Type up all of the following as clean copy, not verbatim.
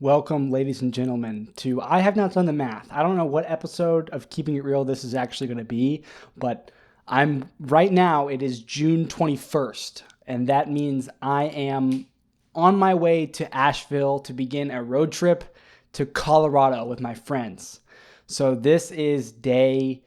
Welcome, ladies and gentlemen, to I have not done the math. I don't know what episode of Keeping It Real this is actually going to be, but right now it is June 21st, and that means I am on my way to Asheville to begin a road trip to Colorado with my friends. So this is day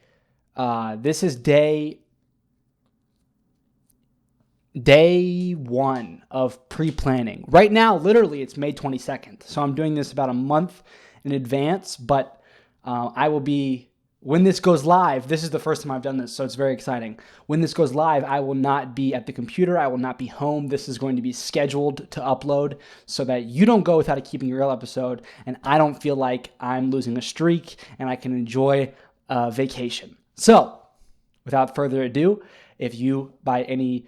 one of pre-planning. Right now, literally, it's May 22nd. So I'm doing this about a month in advance, but when this goes live, this is the first time I've done this, so it's very exciting. When this goes live, I will not be at the computer. I will not be home. This is going to be scheduled to upload so that you don't go without a Keeping It Real episode, and I don't feel like I'm losing a streak, and I can enjoy a vacation. So, without further ado, if you, by any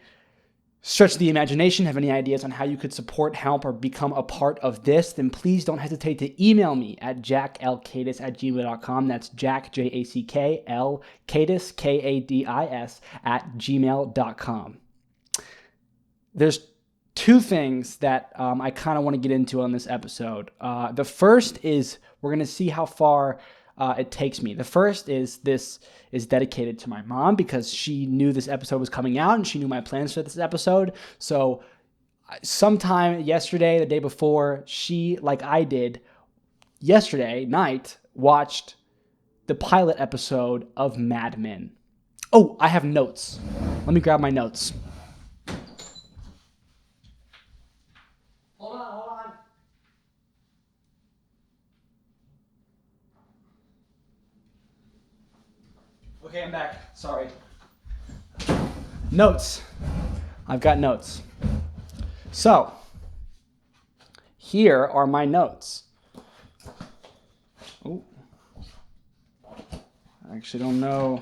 stretch the imagination, have any ideas on how you could support, help, or become a part of this, then please don't hesitate to email me at jackkadis@gmail.com. That's Jack, J-A-C-K-L, Kadis, K-A-D-I-S, @gmail.com. There's two things that I kind of want to get into on this episode. The first is we're going to see how far it takes me. The first is this is dedicated to my mom because she knew this episode was coming out and she knew my plans for this episode. So sometime yesterday, the day before, she, like I did yesterday night, watched the pilot episode of Mad Men. Oh, I have notes. Let me grab my notes. Hold on. Okay, I'm back. Sorry. Notes. I've got notes. So, here are my notes. Oh, I actually don't know.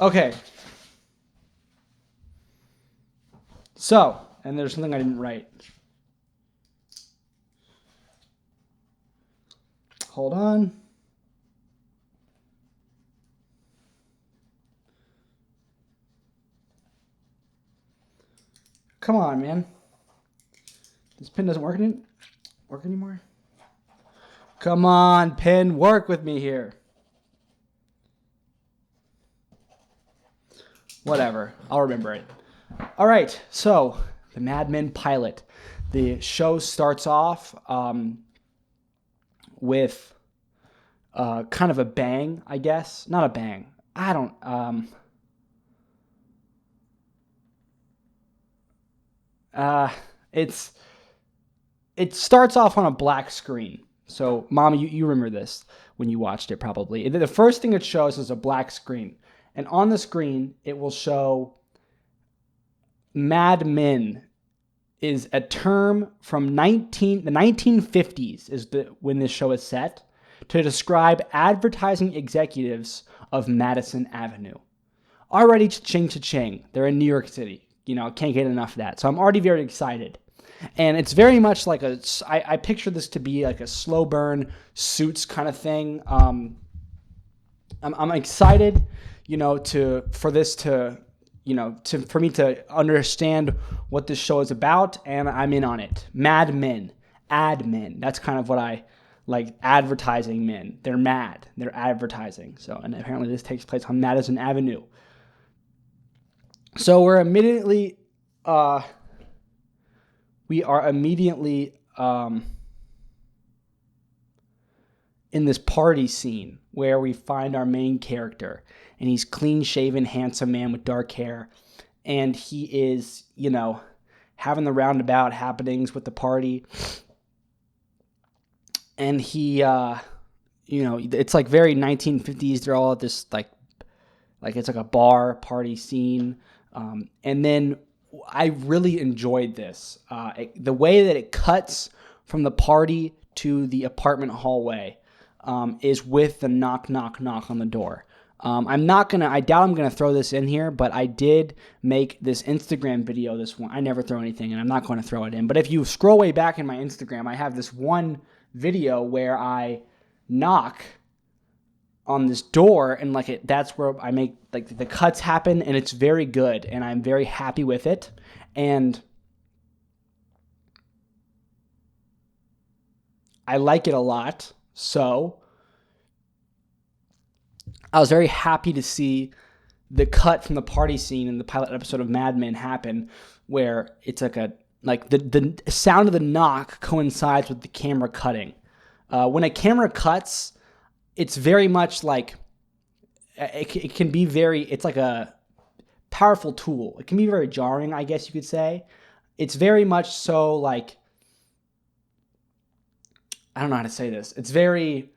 Okay. So, and there's something I didn't write. Hold on. Come on, man. This pen doesn't work anymore? Come on, pen, work with me here. Whatever, I'll remember it. All right, so the Mad Men pilot. The show starts off with kind of a bang, I guess. Not a bang. I don't... It starts off on a black screen. So, Mom, you remember this when you watched it probably. The first thing it shows is a black screen. And on the screen, it will show Mad Men is a term from the 1950s is when this show is set to describe advertising executives of Madison Avenue. Already cha-ching. They're in New York City. Can't get enough of that. So I'm already very excited. And it's very much like I picture this to be like a slow burn Suits kind of thing. I'm excited, for me to understand what this show is about, and I'm in on it. Mad Men, ad men. That's kind of what I like. Advertising men. They're mad. They're advertising. So, and apparently this takes place on Madison Avenue. So we are immediately in this party scene where we find our main character, and he's clean-shaven, handsome man with dark hair, and he is, having the roundabout happenings with the party, and he, it's like very 1950s. They're all at this like it's like a bar party scene. And then I really enjoyed this. The way that it cuts from the party to the apartment hallway is with the knock on the door. I doubt I'm going to throw this in here, but I did make this Instagram video, this one. I never throw anything, and I'm not going to throw it in. But if you scroll way back in my Instagram, I have this one video where I knock on this door, and that's where I make the cuts happen, and it's very good, and I'm very happy with it. And I like it a lot. So I was very happy to see the cut from the party scene in the pilot episode of Mad Men happen, where it's like the sound of the knock coincides with the camera cutting. When a camera cuts, it's very much like it can be it's like a powerful tool. It can be very jarring, I guess you could say. It's very much so like, I don't know how to say this. It's very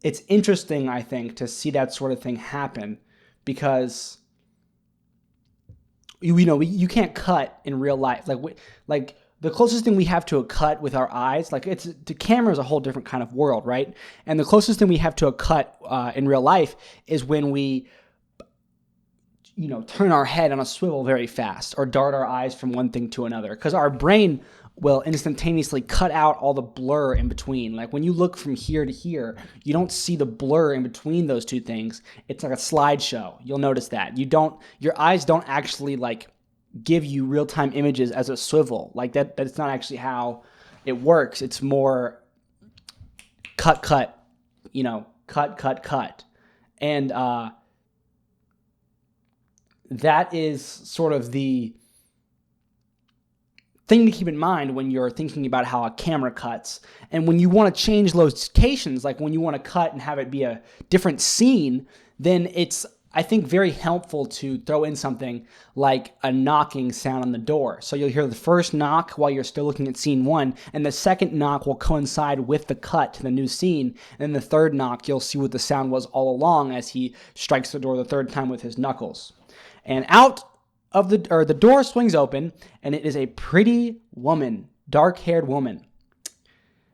it's interesting, I think, to see that sort of thing happen, because you can't cut in real life. Like the closest thing we have to a cut with our eyes, like the camera is a whole different kind of world, right? And the closest thing we have to a cut in real life is when we turn our head on a swivel very fast or dart our eyes from one thing to another, because our brain will instantaneously cut out all the blur in between. Like when you look from here to here, you don't see the blur in between those two things. It's like a slideshow. You'll notice that. Your eyes don't actually like give you real-time images as a swivel. Like that's not actually how it works. It's more cut, cut. And that is sort of the thing to keep in mind when you're thinking about how a camera cuts. And when you want to change locations, like when you want to cut and have it be a different scene, then it's, I think, very helpful to throw in something like a knocking sound on the door. So you'll hear the first knock while you're still looking at scene one, and the second knock will coincide with the cut to the new scene. And then the third knock, you'll see what the sound was all along as he strikes the door the third time with his knuckles. And the door swings open, and it is a pretty woman, dark-haired woman.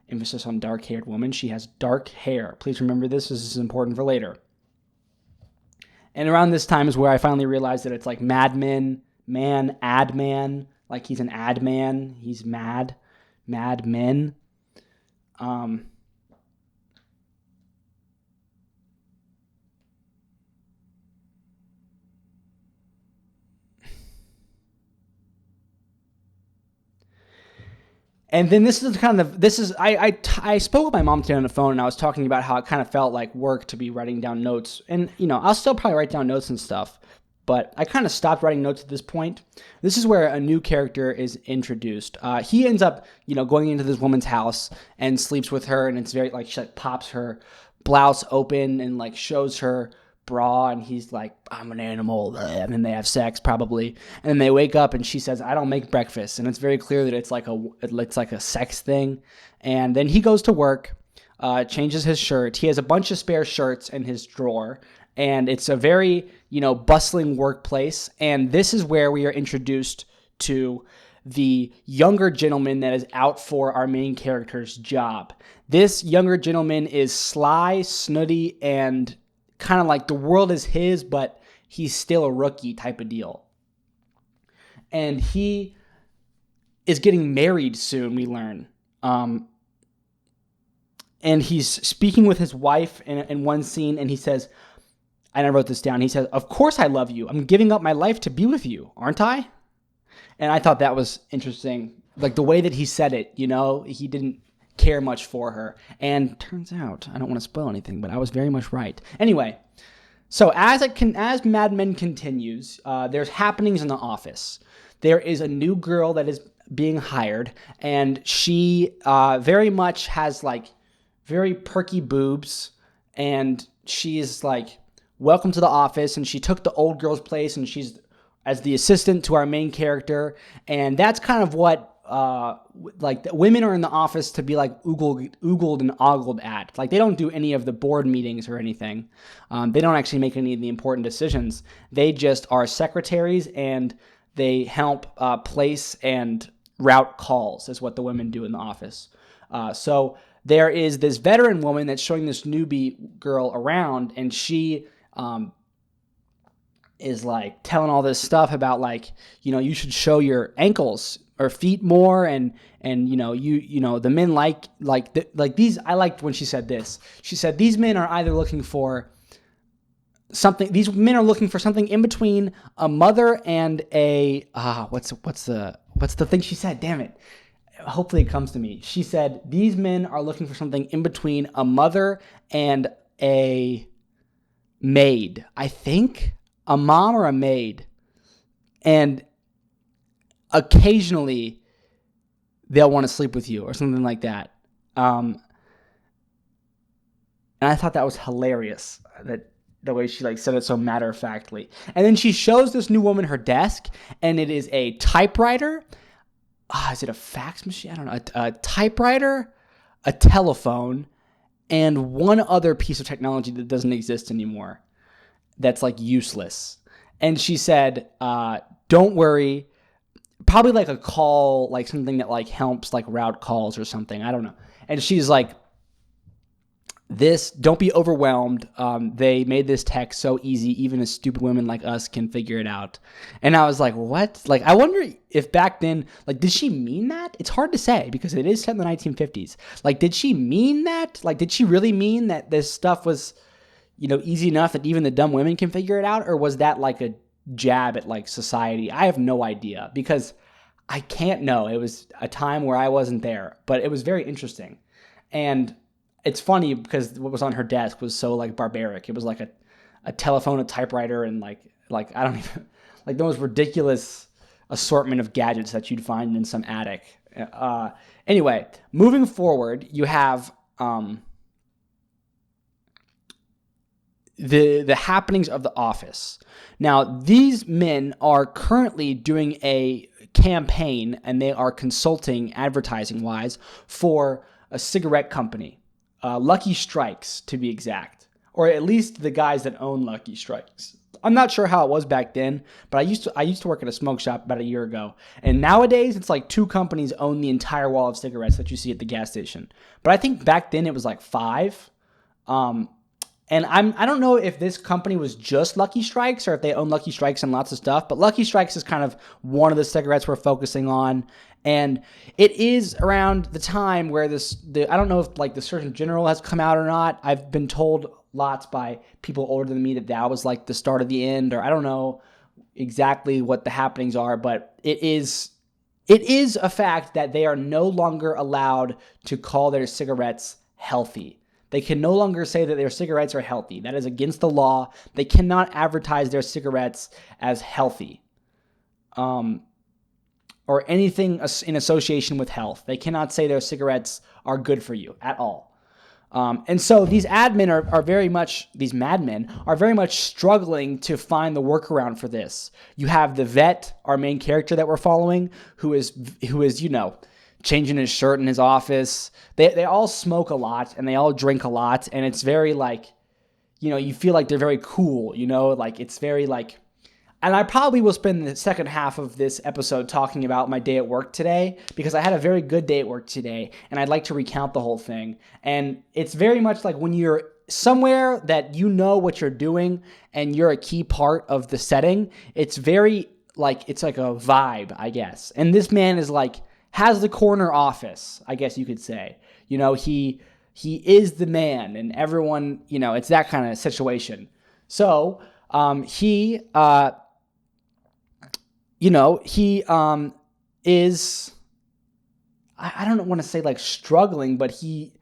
Emphasis on dark-haired woman. She has dark hair. Please remember this is important for later. And around this time is where I finally realized that it's like Mad Men, ad man. Like he's an ad man. He's mad men. And then I spoke with my mom today on the phone, and I was talking about how it kind of felt like work to be writing down notes. And, I'll still probably write down notes and stuff, but I kind of stopped writing notes at this point. This is where a new character is introduced. He ends up, going into this woman's house and sleeps with her, and it's very, like, she pops her blouse open and, like, shows her bra, and he's like, I'm an animal, and then they have sex probably, and then they wake up and she says, I don't make breakfast, and it's very clear that it's like a sex thing. And then he goes to work, changes his shirt. He has a bunch of spare shirts in his drawer, and it's a very bustling workplace. And this is where we are introduced to the younger gentleman that is out for our main character's job. This younger gentleman is sly, snooty, and kind of like the world is his, but he's still a rookie type of deal. And he is getting married soon, we learn. And he's speaking with his wife in one scene, and he says, and I wrote this down, he says, of course I love you. I'm giving up my life to be with you, aren't I? And I thought that was interesting. Like the way that he said it, he didn't care much for her. And turns out, I don't want to spoil anything, but I was very much right. Anyway, so as Mad Men continues, there's happenings in the office. There is a new girl that is being hired, and she very much has like very perky boobs, and she's like, welcome to the office, and she took the old girl's place, and she's as the assistant to our main character. And that's kind of what like the women are in the office to be like oogled and ogled at. Like they don't do any of the board meetings or anything. They don't actually make any of the important decisions. They just are secretaries, and they help place and route calls is what the women do in the office. So there is this veteran woman that's showing this newbie girl around, and she is like telling all this stuff about like, you should show your ankles or feet more, and the men like these. I liked when she said this. She said these men are either looking for something. These men are looking for something in between a mother and a what's the thing she said? Damn it. Hopefully it comes to me. She said these men are looking for something in between a mother and a maid. I think a mom or a maid. And occasionally they'll want to sleep with you or something like that. And I thought that was hilarious, that the way she said it so matter-of-factly. And then she shows this new woman her desk, and it is a typewriter. Is it a fax machine? I don't know. A typewriter, a telephone, and one other piece of technology that doesn't exist anymore that's useless. And she said, don't worry, probably a call, something that helps route calls or something. I don't know. And she's like, don't be overwhelmed. They made this tech so easy, even a stupid women like us can figure it out. And I was like, what? I wonder if back then, did she mean that? It's hard to say because it is set in the 1950s. Did she mean that? Did she really mean that this stuff was, easy enough that even the dumb women can figure it out? Or was that a jab at society? I have no idea because I can't know. It was a time where I wasn't there, but it was very interesting. And it's funny because what was on her desk was so barbaric. It was a telephone, a typewriter, and I don't even the most ridiculous assortment of gadgets that you'd find in some attic. Anyway, moving forward, you have the happenings of the office. Now, these men are currently doing a campaign, and they are consulting advertising-wise for a cigarette company. Lucky Strikes, to be exact, or at least the guys that own Lucky Strikes. I'm not sure how it was back then, but I used to work at a smoke shop about a year ago, and nowadays it's 2 companies own the entire wall of cigarettes that you see at the gas station. But I think back then it was 5. And I don't know if this company was just Lucky Strikes or if they own Lucky Strikes and lots of stuff, but Lucky Strikes is kind of one of the cigarettes we're focusing on. And it is around the time where I don't know if the Surgeon General has come out or not. I've been told lots by people older than me that was the start of the end, or I don't know exactly what the happenings are, but it is a fact that they are no longer allowed to call their cigarettes healthy. They can no longer say that their cigarettes are healthy. That is against the law. They cannot advertise their cigarettes as healthy, or anything in association with health. They cannot say their cigarettes are good for you at all. And so these madmen are very much struggling to find the workaround for this. You have the vet, our main character that we're following, who is changing his shirt in his office. They all smoke a lot and they all drink a lot, and it's very you feel they're very cool, it's very and I probably will spend the second half of this episode talking about my day at work today because I had a very good day at work today, and I'd like to recount the whole thing. And it's very much when you're somewhere that what you're doing and you're a key part of the setting, it's very it's a vibe, I guess. And this man is has the corner office, I guess you could say. He is the man, and everyone, it's that kind of situation. So he is, I don't want to say struggling, but he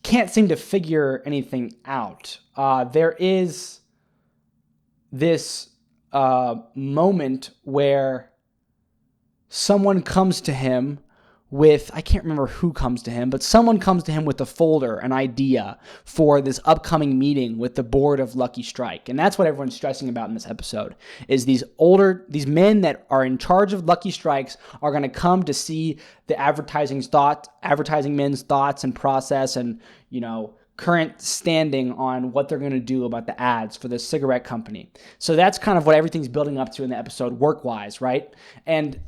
can't seem to figure anything out. There is this moment where someone comes to him with, I can't remember who comes to him, but someone comes to him with a folder, an idea for this upcoming meeting with the board of Lucky Strike. And that's what everyone's stressing about in this episode, is these men that are in charge of Lucky Strikes are going to come to see the advertising men's thoughts and process and, current standing on what they're going to do about the ads for the cigarette company. So that's kind of what everything's building up to in the episode work-wise, right? And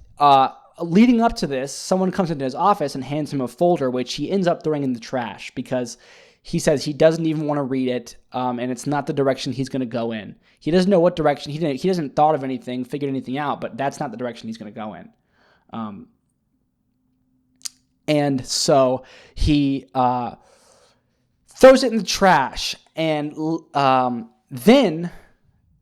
leading up to this, someone comes into his office and hands him a folder, which he ends up throwing in the trash because he says he doesn't even want to read it, and it's not the direction he's going to go in. He doesn't know what direction, he hasn't thought of anything, figured anything out, but that's not the direction he's going to go in. And so he throws it in the trash, and then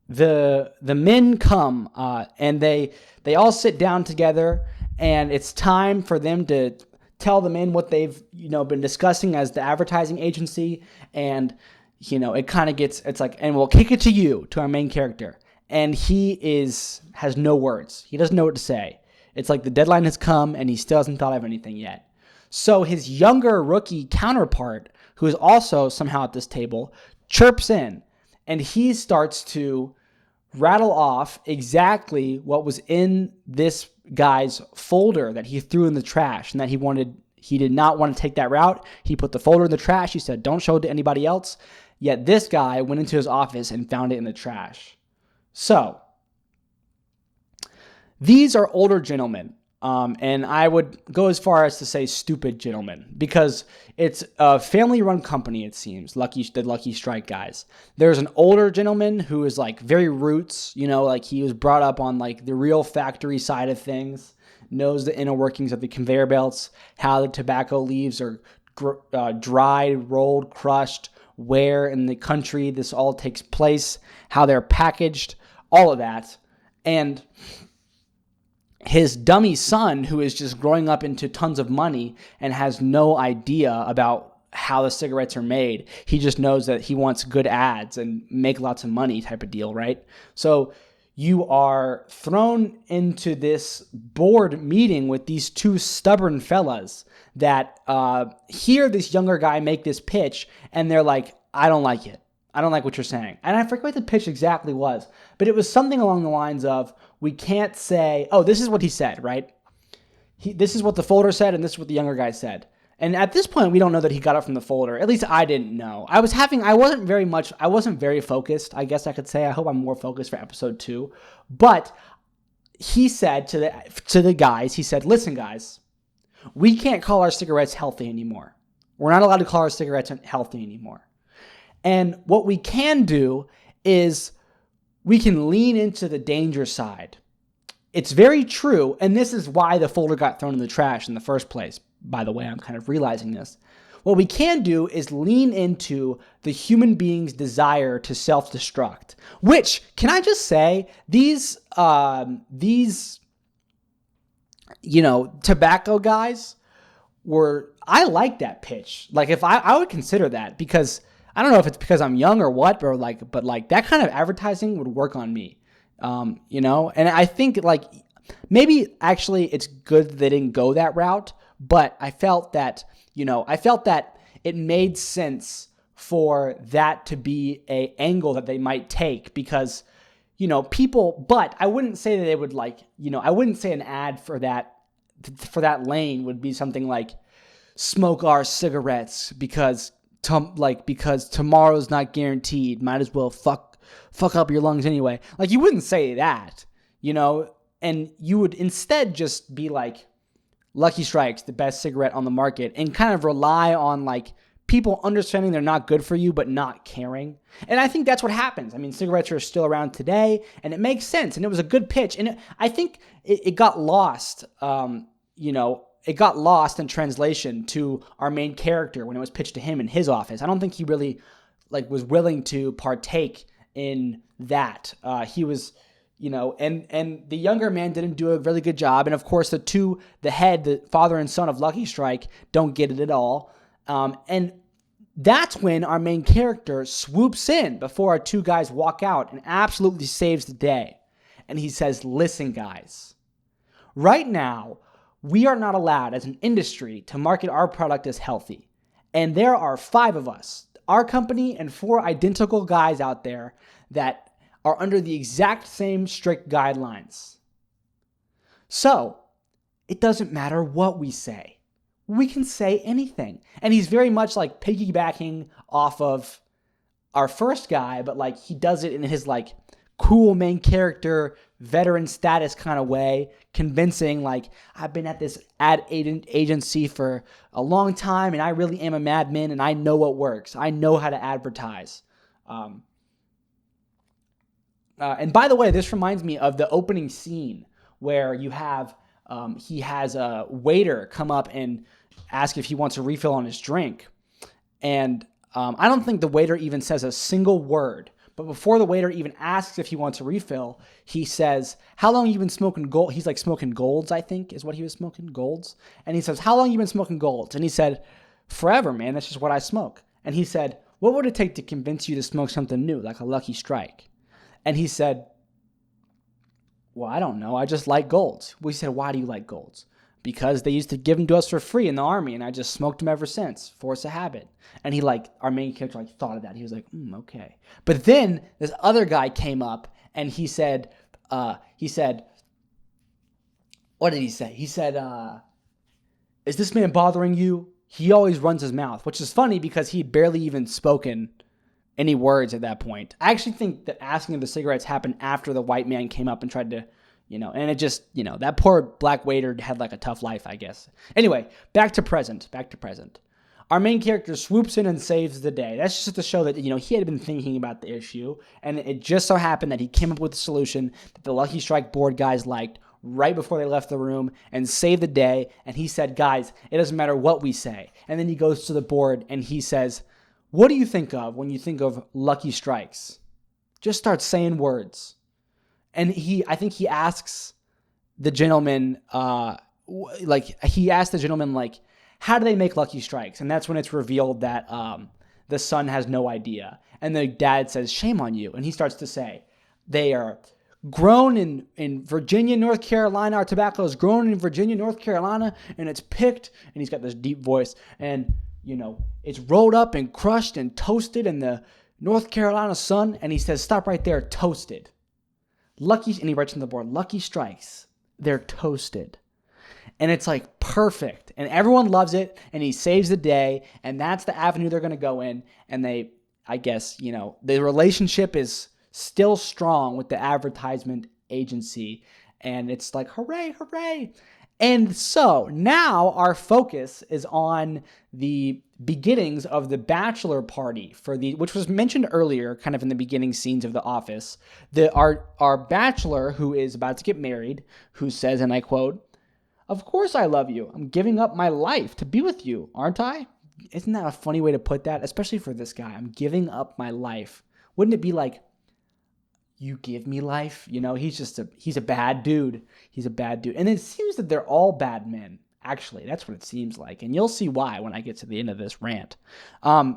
the men come and they all sit down together, and it's time for them to tell the men what they've been discussing as the advertising agency. And it kind of gets, it's like, and we'll kick it to you, to our main character, and has no words. He doesn't know what to say. It's like the deadline has come and he still hasn't thought of anything yet. So his younger rookie counterpart, who is also somehow at this table, chirps in, and he starts to rattle off exactly what was in this guy's folder that he threw in the trash, and that he did not want to take that route. He put the folder in the trash. He said, don't show it to anybody else. Yet this guy went into his office and found it in the trash. So these are older gentlemen. And I would go as far as to say stupid gentlemen, because it's a family-run company, it seems, the Lucky Strike guys. There's an older gentleman who is like very roots, like he was brought up on like the real factory side of things, knows the inner workings of the conveyor belts, how the tobacco leaves are dried, rolled, crushed, where in the country this all takes place, how they're packaged, all of that. And his dummy son, who is just growing up into tons of money and has no idea about how the cigarettes are made. He just knows that he wants good ads and make lots of money type of deal, right? So you are thrown into this board meeting with these two stubborn fellas that hear this younger guy make this pitch, and they're like, I don't like it. I don't like what you're saying. And I forget what the pitch exactly was, but it was something along the lines of, we can't say, oh, this is what he said, right? This is what the folder said, and this is what the younger guy said. And at this point, we don't know that he got it from the folder. At least I didn't know. I wasn't very focused, I guess I could say. I hope I'm more focused for episode 2. But he said to the guys, he said, listen, guys, we can't call our cigarettes healthy anymore. We're not allowed to call our cigarettes healthy anymore. And what we can do is we can lean into the danger side. It's very true, and this is why the folder got thrown in the trash in the first place. By the way, I'm kind of realizing this. What we can do is lean into the human being's desire to self-destruct, which, can I just say, these tobacco guys I like that pitch. Like, if I would consider that, because I don't know if it's because I'm young or what, but that kind of advertising would work on me, and I think maybe actually it's good that they didn't go that route, but I felt that it made sense for that to be a angle that they might take, because, people, but I wouldn't say that they would I wouldn't say an ad for that lane would be something like, smoke our cigarettes because tomorrow's not guaranteed. Might as well fuck up your lungs anyway. Like, you wouldn't say that, and you would instead just be like, Lucky Strike's the best cigarette on the market, and kind of rely on people understanding they're not good for you, but not caring. And I think that's what happens. I mean, cigarettes are still around today, and it makes sense, and it was a good pitch. And I think it got lost, it got lost in translation to our main character when it was pitched to him in his office. I don't think he really was willing to partake in that. He was, and the younger man didn't do a really good job. And of course, the father and son of Lucky Strike don't get it at all. And that's when our main character swoops in before our two guys walk out and absolutely saves the day. And he says, listen, guys, right now, we are not allowed as an industry to market our product as healthy. And there are 5 of us, our company and 4 identical guys out there that are under the exact same strict guidelines. So it doesn't matter what we say. We can say anything. And he's very much piggybacking off of our first guy, but he does it in his cool main character, veteran status kind of way, convincing I've been at this ad agency for a long time, and I really am a madman, and I know what works. I know how to advertise. And by the way, this reminds me of the opening scene where you have he has a waiter come up and ask if he wants a refill on his drink, and I don't think the waiter even says a single word. But before the waiter even asks if he wants a refill, he says, how long you been smoking gold? He's like smoking golds, I think is what he was smoking, golds. And he says, how long you been smoking golds? And he said, forever, man. That's just what I smoke. And he said, what would it take to convince you to smoke something new, like a Lucky Strike? And he said, well, I don't know. I just like golds. We said, why do you like golds? Because they used to give them to us for free in the army, and I just smoked them ever since. Force of habit. And he our main character thought of that. He was like, okay. But then this other guy came up, and he said, what did he say? He said, is this man bothering you? He always runs his mouth, which is funny because he'd barely even spoken any words at that point. I actually think that asking if the cigarettes happened after the white man came up and tried to, and it just, that poor black waiter had like a tough life, I guess. Anyway, back to present. Our main character swoops in and saves the day. That's just to show that, he had been thinking about the issue, and it just so happened that he came up with a solution that the Lucky Strike board guys liked right before they left the room and saved the day. And he said, guys, it doesn't matter what we say. And then he goes to the board and he says, what do you think of when you think of Lucky Strikes? Just start saying words. And I think he asks the gentleman, how do they make Lucky Strikes? And that's when it's revealed that the son has no idea. And the dad says, shame on you. And he starts to say, they are grown in Virginia, North Carolina. Our tobacco is grown in Virginia, North Carolina, and it's picked. And he's got this deep voice. And, it's rolled up and crushed and toasted in the North Carolina sun. And he says, stop right there, toasted. And he writes on the board, Lucky Strikes, they're toasted. And it's like perfect. And everyone loves it. And he saves the day. And that's the avenue they're going to go in. And the relationship is still strong with the advertisement agency. And it's like, hooray, hooray. And so now our focus is on the beginnings of the bachelor party which was mentioned earlier, kind of in the beginning scenes of The Office. Our bachelor, who is about to get married, who says, and I quote, of course I love you. I'm giving up my life to be with you, aren't I? Isn't that a funny way to put that? Especially for this guy. I'm giving up my life. Wouldn't it be like, you give me life? He's a bad dude. He's a bad dude. And it seems that they're all bad men. Actually, that's what it seems like. And you'll see why when I get to the end of this rant. The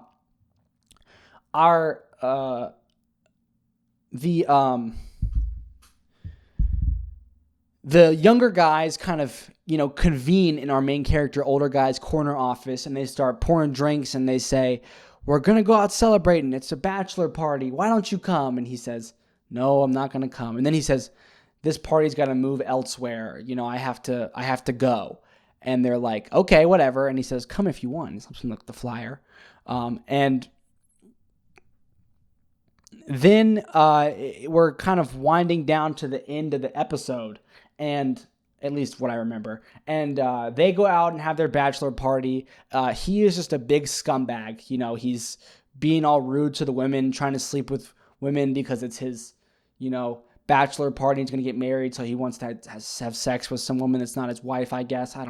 younger guys kind of, convene in our main character, older guy's corner office, and they start pouring drinks, and they say, we're going to go out celebrating. It's a bachelor party. Why don't you come? And he says, no, I'm not going to come. And then he says, this party's got to move elsewhere. I have to go. And they're like, okay, whatever. And he says, come if you want. Something like the flyer. And then we're kind of winding down to the end of the episode, and at least what I remember. And they go out and have their bachelor party. He is just a big scumbag. He's being all rude to the women, trying to sleep with women because it's his, bachelor party. He's going to get married, so he wants to have sex with some woman that's not his wife, I guess. I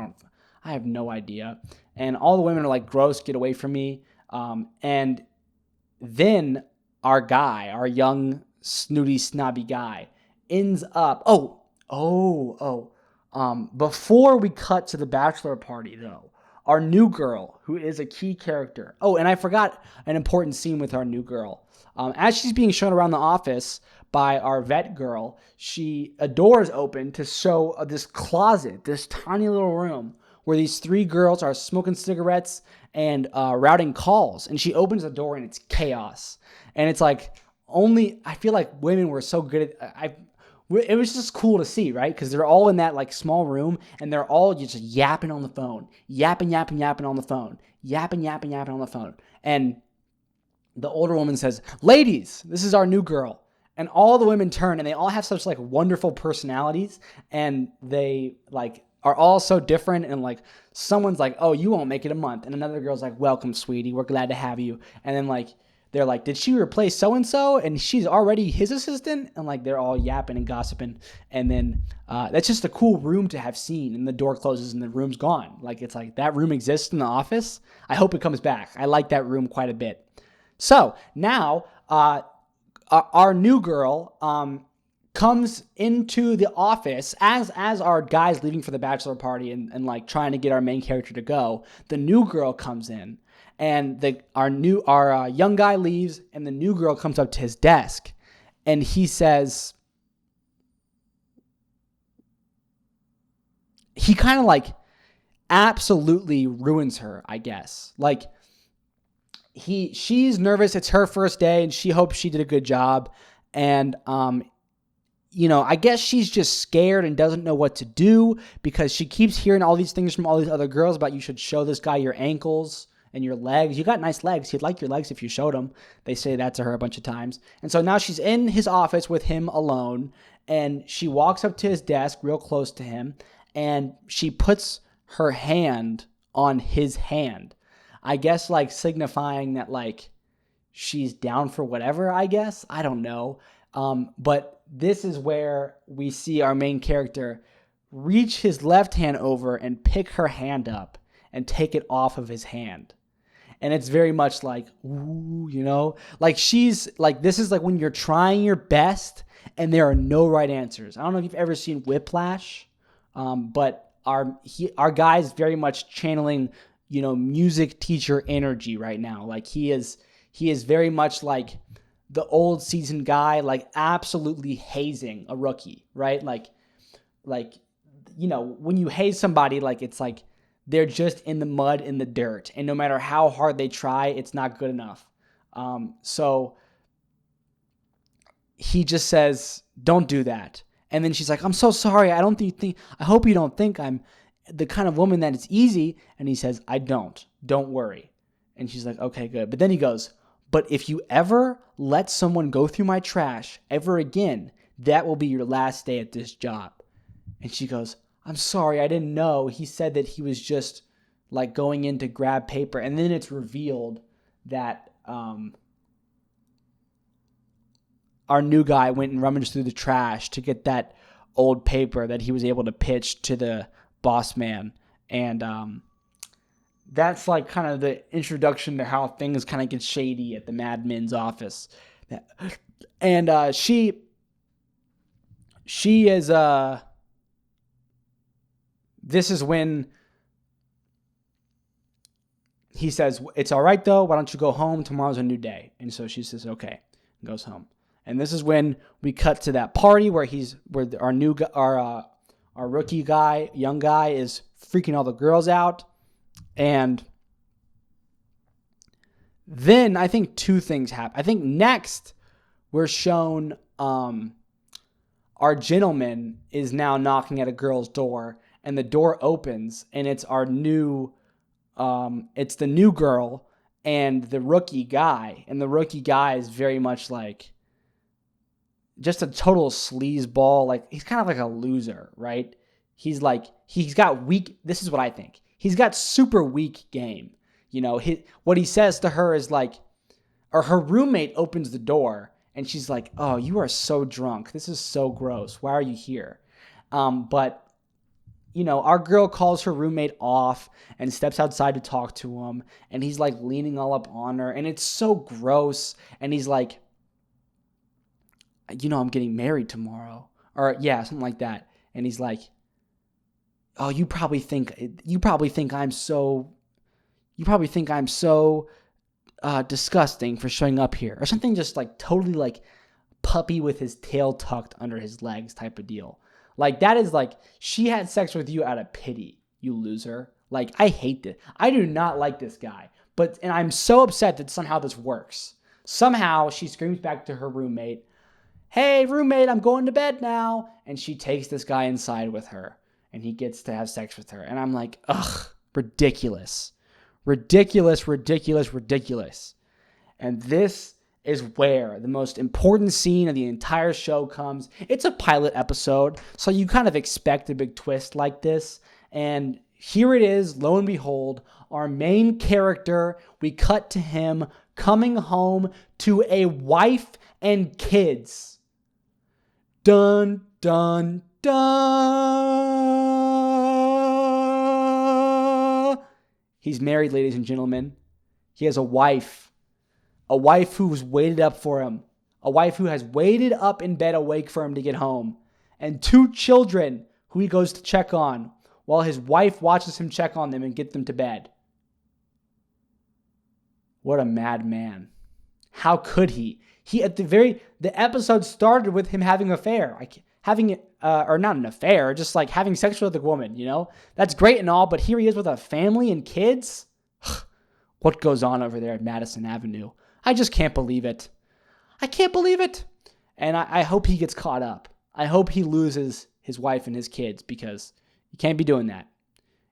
have no idea. And all the women are like, gross, get away from me. And then our young, snooty, snobby guy ends up, before we cut to the bachelor party, though, our new girl, who is a key character. Oh, and I forgot an important scene with our new girl. As she's being shown around the office by our vet girl, a door is open to show this closet, this tiny little room where these three girls are smoking cigarettes and routing calls. And she opens the door and it's chaos. And it's like, I feel like women were so good at, it was just cool to see, right? Because they're all in that like small room and they're all just yapping on the phone, yapping on the phone, yapping on the phone. And the older woman says, ladies, this is our new girl. And all the women turn and they all have such like wonderful personalities, and they like are all so different. And like someone's like, oh, you won't make it a month. And another girl's like, welcome, sweetie. We're glad to have you. And then like, they're like, did she replace so-and-so? And she's already his assistant? And like, they're all yapping and gossiping. And then that's just a cool room to have seen. And the door closes and the room's gone. Like, it's like that room exists in the office. I hope it comes back. I like that room quite a bit. So now our new girl comes into the office as our guy's leaving for the bachelor party and like trying to get our main character to go. The new girl comes in, and our young guy leaves, and the new girl comes up to his desk, and he says, he kind of like absolutely ruins her, I guess. Like she's nervous. It's her first day, and she hopes she did a good job, and I guess she's just scared and doesn't know what to do because she keeps hearing all these things from all these other girls about you should show this guy your ankles and your legs. You got nice legs. He'd like your legs if you showed him. They say that to her a bunch of times. And so now she's in his office with him alone, and she walks up to his desk real close to him, and she puts her hand on his hand. I guess like signifying that like she's down for whatever, I guess. I don't know. But this is where we see our main character reach his left hand over and pick her hand up and take it off of his hand. And it's very much like, ooh, like she's like, this is like when you're trying your best and there are no right answers. I don't know if you've ever seen Whiplash, but our guy is very much channeling, music teacher energy right now. Like he is very much like the old seasoned guy, like absolutely hazing a rookie, right? Like, when you haze somebody, like it's like they're just in the mud, in the dirt, and no matter how hard they try, it's not good enough. So he just says, "Don't do that." And then she's like, "I'm so sorry. I hope you don't think I'm the kind of woman that it's easy." And he says, "I don't. Don't worry." And she's like, "Okay, good." But then he goes, "But if you ever let someone go through my trash ever again, that will be your last day at this job." And she goes, "I'm sorry, I didn't know. He said that he was just like going in to grab paper." And then it's revealed that our new guy went and rummaged through the trash to get that old paper that he was able to pitch to the boss man. And that's like kind of the introduction to how things kind of get shady at the madman's office. And she is this is when he says, "It's all right though, why don't you go home? Tomorrow's a new day." And so she says, "Okay," and goes home. And this is when we cut to that party where our rookie guy, young guy, is freaking all the girls out. And then I think two things happen. I think next we're shown our gentleman is now knocking at a girl's door, and the door opens, and it's our new, it's the new girl and the rookie guy. And the rookie guy is very much like just a total sleazeball. Like he's kind of like a loser, right? He's got weak, this is what I think. He's got super weak game. What he says to her is like, or her roommate opens the door and she's like, "Oh, you are so drunk. This is so gross. Why are you here?" But our girl calls her roommate off and steps outside to talk to him. And he's like leaning all up on her, and it's so gross. And he's like, "I'm getting married tomorrow," or yeah, something like that. And he's like, "Oh, you probably think I'm so disgusting for showing up here," or something just like totally like puppy with his tail tucked under his legs type of deal. Like that is like, she had sex with you out of pity, you loser. Like I hate this. I do not like this guy. And I'm so upset that somehow this works. Somehow she screams back to her roommate, "Hey roommate, I'm going to bed now." And she takes this guy inside with her, and he gets to have sex with her. And I'm like, ugh, ridiculous. Ridiculous, ridiculous, ridiculous. And this is where the most important scene of the entire show comes. It's a pilot episode, so you kind of expect a big twist like this. And here it is, lo and behold, our main character, we cut to him coming home to a wife and kids. Dun, dun, dun. He's married, ladies and gentlemen. He has a wife who's waited up for him, a wife who has waited up in bed awake for him to get home, and 2 children who he goes to check on while his wife watches him check on them and get them to bed. What a madman. How could he? The episode started with him having an affair. Or not an affair, just like having sex with a woman, That's great and all, but here he is with a family and kids? What goes on over there at Madison Avenue? I just can't believe it. I can't believe it. And I hope he gets caught up. I hope he loses his wife and his kids, because you can't be doing that.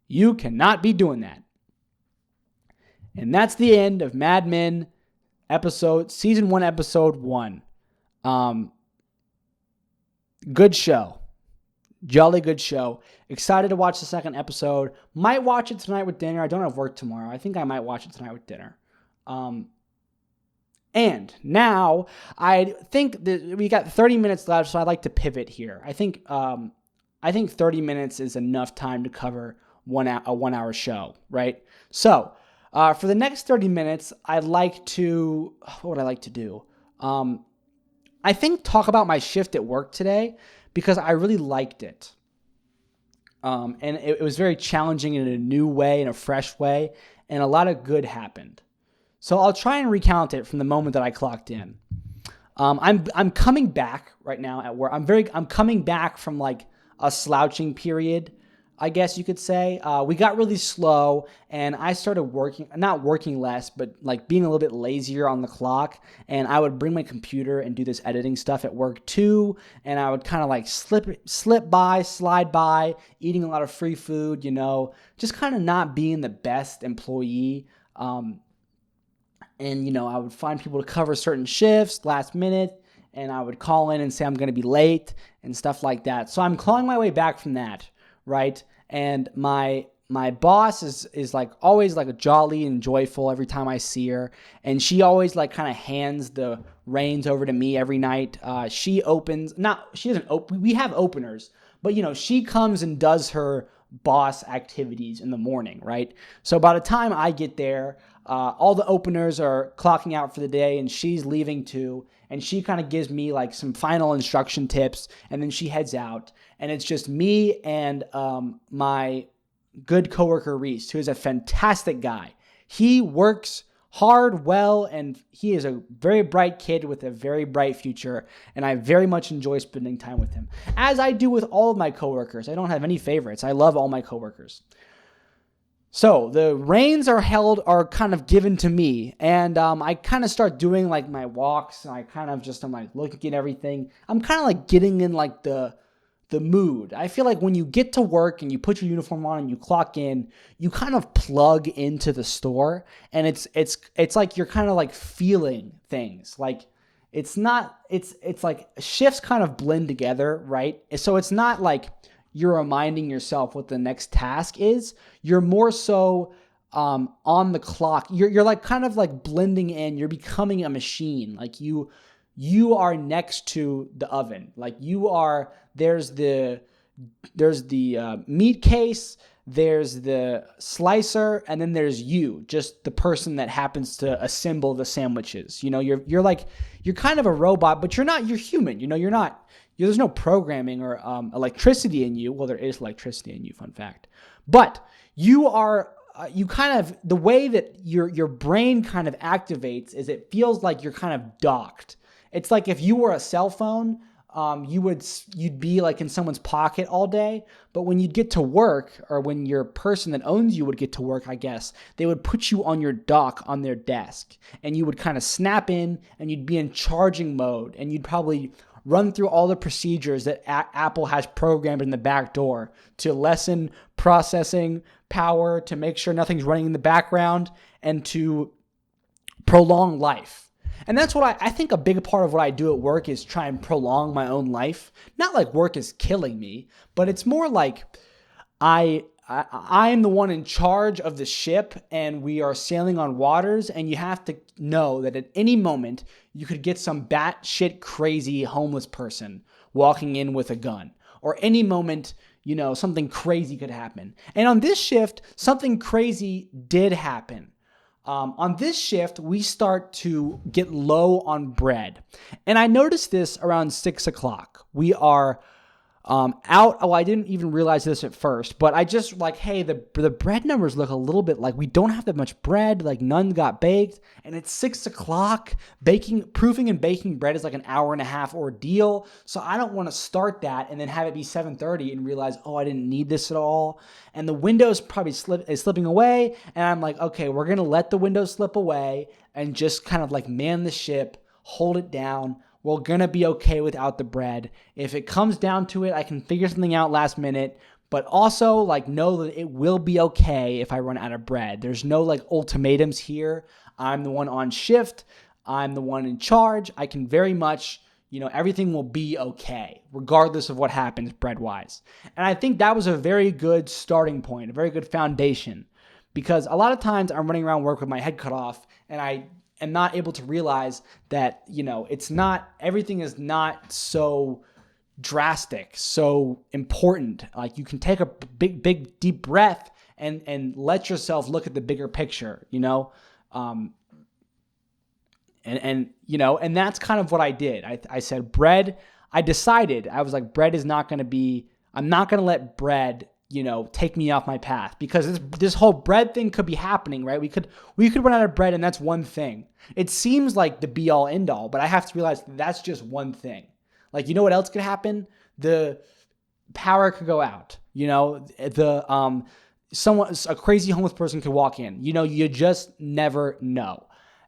You cannot be doing that. And that's the end of Mad Men season 1, episode 1. Good show. Jolly good show. Excited to watch the second episode. Might watch it tonight with dinner. I don't have work tomorrow. I think I might watch it tonight with dinner. And now I think that we got 30 minutes left, so I'd like to pivot here. I think 30 minutes is enough time to cover a 1-hour show, right? So for the next 30 minutes, what would I like to do? I think talk about my shift at work today, because I really liked it. And it was very challenging in a new way, in a fresh way, and a lot of good happened. So I'll try and recount it from the moment that I clocked in. I'm coming back right now at work. I'm coming back from like a slouching period, I guess you could say. We got really slow, and I started not working less, but like being a little bit lazier on the clock. And I would bring my computer and do this editing stuff at work too. And I would kind of like slide by, eating a lot of free food, just kind of not being the best employee. And, I would find people to cover certain shifts last minute, and I would call in and say I'm going to be late and stuff like that. So I'm clawing my way back from that, right? And my boss is like always like a jolly and joyful every time I see her, and she always like kind of hands the reins over to me every night. She doesn't open. We have openers, but she comes and does her boss activities in the morning, right? So by the time I get there, all the openers are clocking out for the day, and she's leaving too. And she kind of gives me like some final instruction tips, and then she heads out. And it's just me and my good coworker Reese, who is a fantastic guy. He works hard, well, and he is a very bright kid with a very bright future. And I very much enjoy spending time with him, as I do with all of my coworkers. I don't have any favorites. I love all my coworkers. So the reins are kind of given to me, and I kind of start doing like my walks, and I'm like looking at everything. I'm kind of like getting in like the mood. I feel like when you get to work and you put your uniform on and you clock in, you kind of plug into the store, and it's like you're kind of like feeling things. Like it's like shifts kind of blend together, right? So it's not like you're reminding yourself what the next task is. You're more so on the clock. You're like kind of like blending in. You're becoming a machine. Like you are next to the oven. Like there's the meat case, there's the slicer, and then there's you, just the person that happens to assemble the sandwiches. You're kind of a robot, but you're human. You're not. There's no programming or electricity in you. Well, there is electricity in you, fun fact. But you are, the way that your brain kind of activates is it feels like you're kind of docked. It's like if you were a cell phone, you'd be like in someone's pocket all day. But when you'd get to work, or when your person that owns you would get to work, I guess, they would put you on your dock on their desk, and you would kind of snap in, and you'd be in charging mode, and you'd probably run through all the procedures that Apple has programmed in the back door to lessen processing power, to make sure nothing's running in the background, and to prolong life. And that's what I think a big part of what I do at work is try and prolong my own life. Not like work is killing me, but it's more like I'm the one in charge of the ship, and we are sailing on waters, and you have to know that at any moment you could get some batshit crazy homeless person walking in with a gun, or any moment, something crazy could happen. And on this shift, something crazy did happen. On this shift, we start to get low on bread. And I noticed this around 6 o'clock. We are out. Oh, I didn't even realize this at first, but I just like, hey, the bread numbers look a little bit like we don't have that much bread, like none got baked, and it's 6 o'clock. Proofing and baking bread is like an hour and a half ordeal, so I don't want to start that and then have it be 7:30 and realize, oh, I didn't need this at all, and the window's probably slipping away, and I'm like, okay, we're gonna let the window slip away and just kind of like man the ship, hold it down. We're going to be okay without the bread. If it comes down to it, I can figure something out last minute, but also like know that it will be okay if I run out of bread. There's no like ultimatums here. I'm the one on shift. I'm the one in charge. I can very much, everything will be okay regardless of what happens bread-wise. And I think that was a very good starting point, a very good foundation, because a lot of times I'm running around work with my head cut off and I am not able to realize that, it's not, everything is not so drastic, so important. Like you can take a big, deep breath and let yourself look at the bigger picture, and that's kind of what I did. I said bread, I decided, I was like, I'm not going to let bread take me off my path, because this whole bread thing could be happening, right? We could run out of bread, and that's one thing. It seems like the be all end all, but I have to realize that's just one thing. Like, what else could happen? The power could go out. A crazy homeless person could walk in. You just never know.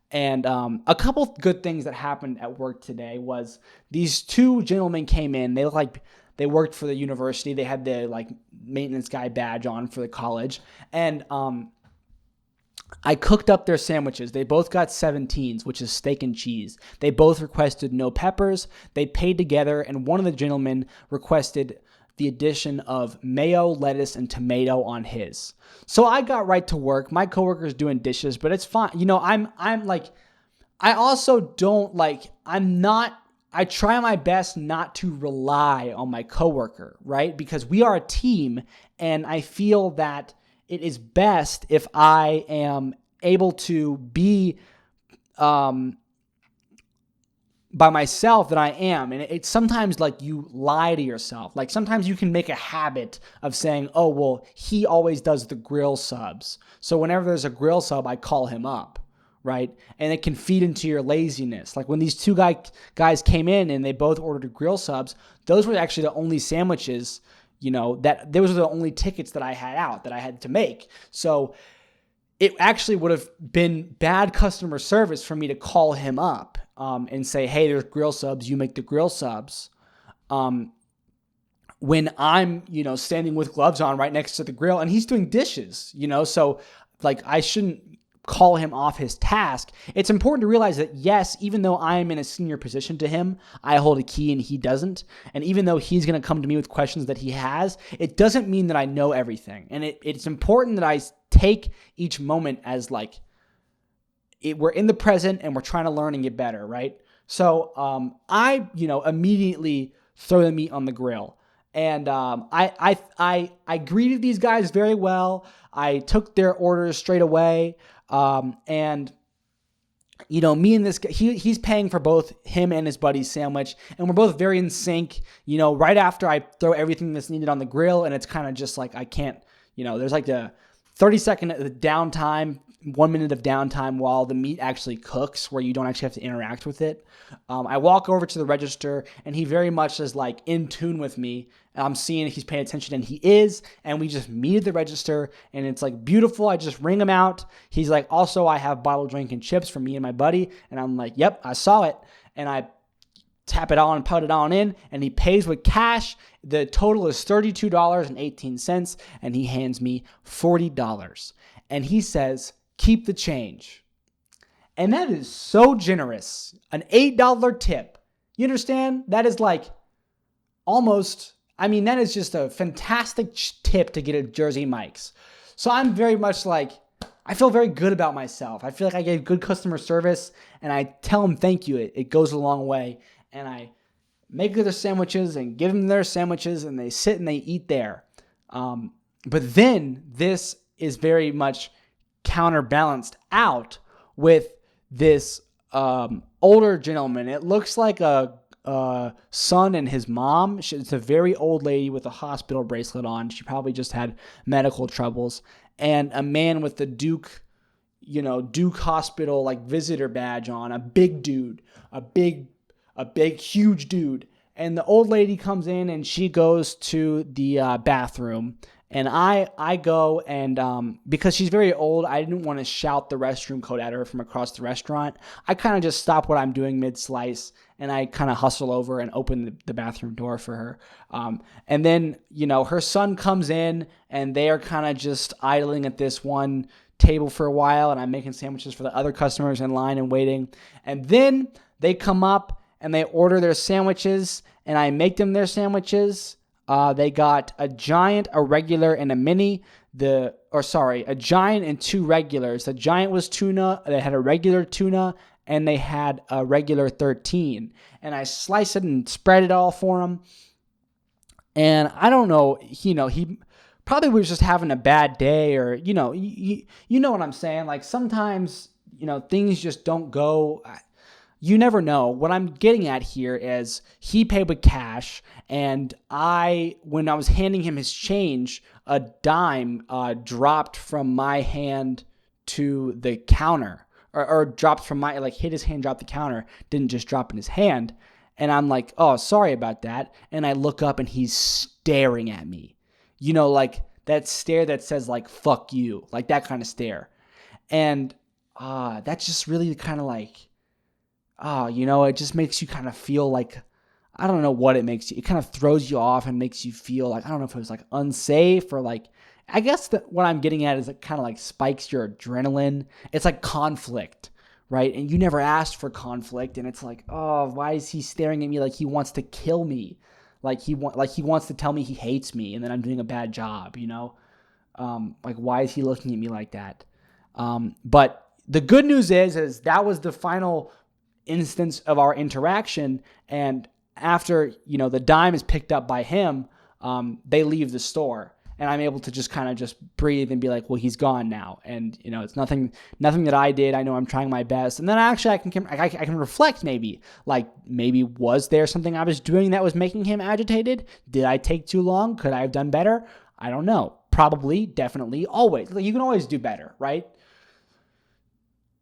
And a couple good things that happened at work today was these two gentlemen came in. They look like they worked for the university. They had the like maintenance guy badge on for the college. And I cooked up their sandwiches. They both got 17s, which is steak and cheese. They both requested no peppers. They paid together, and one of the gentlemen requested the addition of mayo, lettuce, and tomato on his. So I got right to work. My coworker's doing dishes, but it's fine. I try my best not to rely on my coworker, right? Because we are a team, and I feel that it is best if I am able to be by myself than I am. And it's sometimes like you lie to yourself. Like sometimes you can make a habit of saying, oh, well, he always does the grill subs, so whenever there's a grill sub, I call him up. Right? And it can feed into your laziness. Like when these two guys came in and they both ordered grill subs, those were actually the only sandwiches, that those were the only tickets that I had out that I had to make. So it actually would have been bad customer service for me to call him up and say, hey, there's grill subs, you make the grill subs. When I'm, standing with gloves on right next to the grill and he's doing dishes, so like I shouldn't call him off his task. It's important to realize that, yes, even though I am in a senior position to him, I hold a key and he doesn't. And even though he's going to come to me with questions that he has, it doesn't mean that I know everything. And it's important that I take each moment as like, we're in the present and we're trying to learn and get better, right? So I immediately throw the meat on the grill. And I greeted these guys very well. I took their orders straight away. And me and this guy, he's paying for both him and his buddy's sandwich, and we're both very in sync, right after I throw everything that's needed on the grill, and it's kind of just like, I can't, there's like the 30-second downtime, 1 minute of downtime while the meat actually cooks, where you don't actually have to interact with it. I walk over to the register, and he very much is like in tune with me. I'm seeing he's paying attention, and he is, and we just meet at the register, and it's like beautiful. I just ring him out. He's like, also, I have bottled drink and chips for me and my buddy, and I'm like, yep, I saw it, and I tap it on, put it on in, and he pays with cash. The total is $32.18, and he hands me $40, and he says, keep the change. And that is so generous. An $8 tip. You understand? That is like almost, that is just a fantastic tip to get at Jersey Mike's. So I'm very much like, I feel very good about myself. I feel like I gave good customer service, and I tell them thank you. It goes a long way. And I make their sandwiches and give them their sandwiches, and they sit and they eat there. But then this is very much counterbalanced out with this older gentleman. It looks like a son and his mom. It's a very old lady with a hospital bracelet on. She probably just had medical troubles. And a man with the Duke Hospital like visitor badge on, a big dude, a big, huge dude. And the old lady comes in and she goes to the bathroom. And I go and because she's very old, I didn't want to shout the restroom code at her from across the restaurant. I kind of just stop what I'm doing mid-slice and I kind of hustle over and open the bathroom door for her. And then, her son comes in and they are kind of just idling at this one table for a while, and I'm making sandwiches for the other customers in line and waiting. And then they come up and they order their sandwiches and I make them their sandwiches. They got a giant, a regular, and a mini. A giant and two regulars. The giant was tuna. They had a regular tuna, and they had a regular 13. And I sliced it and spread it all for him. And I don't know, he probably was just having a bad day, or you know what I'm saying. Like sometimes things just don't go. You never know. What I'm getting at here is he paid with cash, and when I was handing him his change, a dime dropped from my hand to the counter, or dropped from hit his hand, dropped the counter, didn't just drop in his hand. And I'm like, oh, sorry about that. And I look up and he's staring at me. Like that stare that says like, fuck you, like that kind of stare. And that's just really kind of like, it just makes you kind of feel like, I don't know what it makes you. It kind of throws you off and makes you feel like, I don't know if it was like unsafe or like, I guess that what I'm getting at is it kind of like spikes your adrenaline. It's like conflict, right? And you never asked for conflict. And it's like, oh, why is he staring at me like he wants to kill me? Like he wants to tell me he hates me and then I'm doing a bad job, Like, why is he looking at me like that? But the good news is that was the final instance of our interaction. And after, the dime is picked up by him, they leave the store. And I'm able to just kind of just breathe and be like, well, he's gone now. And, it's nothing that I did. I know I'm trying my best. And then actually I can reflect maybe was there something I was doing that was making him agitated? Did I take too long? Could I have done better? I don't know. Probably, definitely, always. You can always do better, right?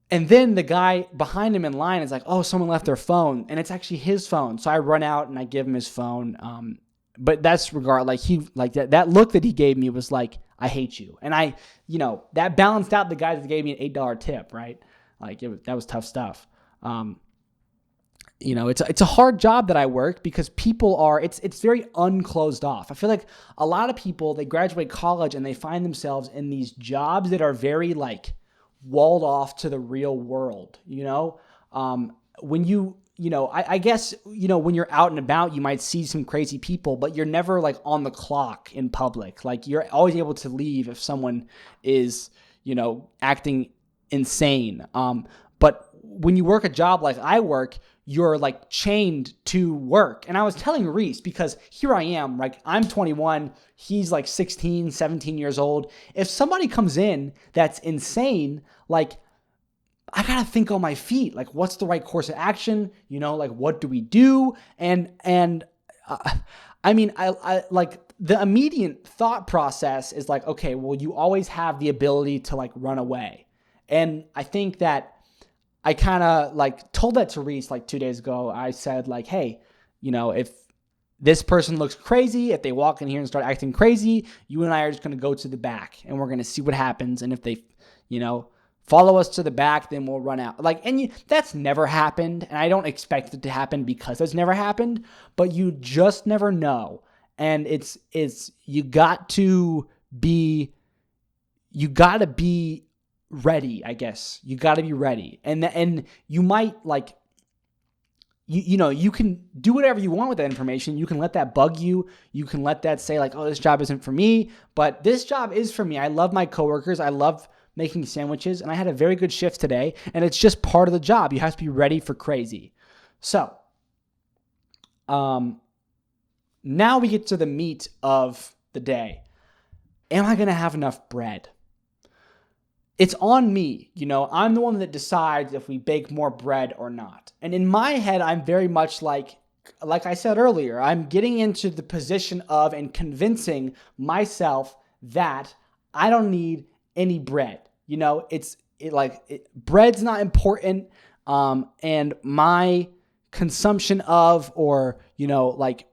And then the guy behind him in line is like, oh, someone left their phone. And it's actually his phone. So I run out and I give him his phone. But that's that look that he gave me was like, I hate you. And that balanced out the guy that gave me an $8 tip, right? Like that was tough stuff. It's a hard job that I work because people it's very unclosed off. I feel like a lot of people, they graduate college and they find themselves in these jobs that are very like walled off to the real world, when I guess, when you're out and about, you might see some crazy people, but you're never like on the clock in public. Like you're always able to leave if someone is, acting insane. But when you work a job like I work, you're like chained to work. And I was telling Reese, because here I am, like I'm 21, he's like 16, 17 years old. If somebody comes in that's insane, like I gotta think on my feet, like what's the right course of action? Like what do we do? I like the immediate thought process is like, okay, well, you always have the ability to like run away. And I think that I kind of like told that to Reese like 2 days ago. I said like, hey, if this person looks crazy, if they walk in here and start acting crazy, you and I are just going to go to the back and we're going to see what happens. And if they, follow us to the back, then we'll run out. That's never happened. And I don't expect it to happen because it's never happened, but you just never know. And you got to be ready, I guess. You got to be ready. And you might like, you can do whatever you want with that information. You can let that bug you. You can let that say like, oh, this job isn't for me, but this job is for me. I love my coworkers. I love making sandwiches, and I had a very good shift today, and it's just part of the job. You have to be ready for crazy. So, now we get to the meat of the day. Am I going to have enough bread? it's on me. I'm the one that decides if we bake more bread or not. And in my head, I'm very much like I said earlier, I'm getting into the position of and convincing myself that I don't need any bread. Bread's not important. And my consumption of, or, the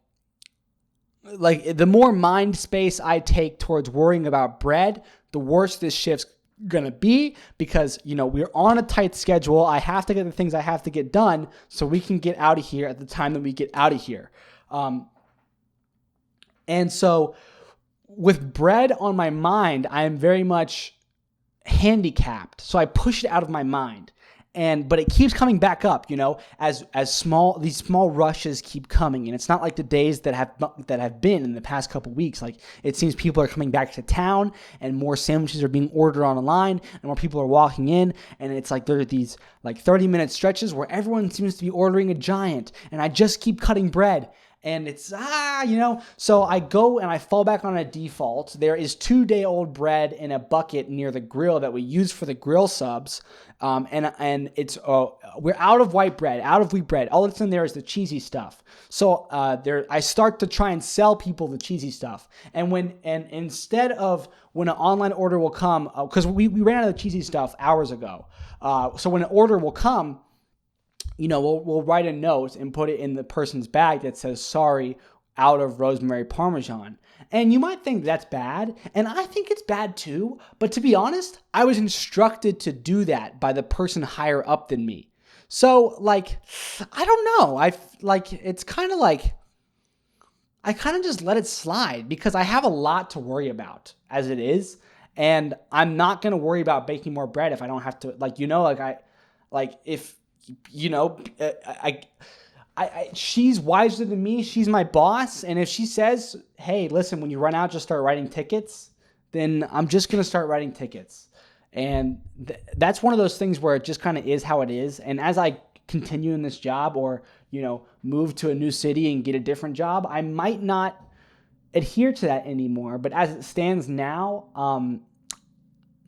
more mind space I take towards worrying about bread, the worse this shift's going to be, because, we're on a tight schedule. I have to get the things I have to get done so we can get out of here at the time that we get out of here. And so with bread on my mind, I am very much handicapped. So I push it out of my mind. But it keeps coming back up, as these small rushes keep coming. And it's not like the days that have been in the past couple weeks. Like, it seems people are coming back to town and more sandwiches are being ordered online and more people are walking in. And it's like there are these 30-minute stretches where everyone seems to be ordering a giant, and I just keep cutting bread. And it's, so I go and I fall back on a default. There is 2-day-old bread in a bucket near the grill that we use for the grill subs. And it's, we're out of white bread, out of wheat bread. All that's in there is the cheesy stuff. So, I start to try and sell people the cheesy stuff. And instead of when an online order will come, cause we ran out of the cheesy stuff hours ago. So when an order will come, we'll write a note and put it in the person's bag that says, sorry, out of rosemary Parmesan. And you might think that's bad, and I think it's bad too, but to be honest, I was instructed to do that by the person higher up than me. So, I don't know. It's kind of like, I kind of just let it slide because I have a lot to worry about as it is, and I'm not going to worry about baking more bread if I don't have to, she's wiser than me. She's my boss. And if she says, hey, listen, when you run out, just start writing tickets, then I'm just going to start writing tickets. And that's one of those things where it just kind of is how it is. And as I continue in this job or, move to a new city and get a different job, I might not adhere to that anymore. But as it stands now,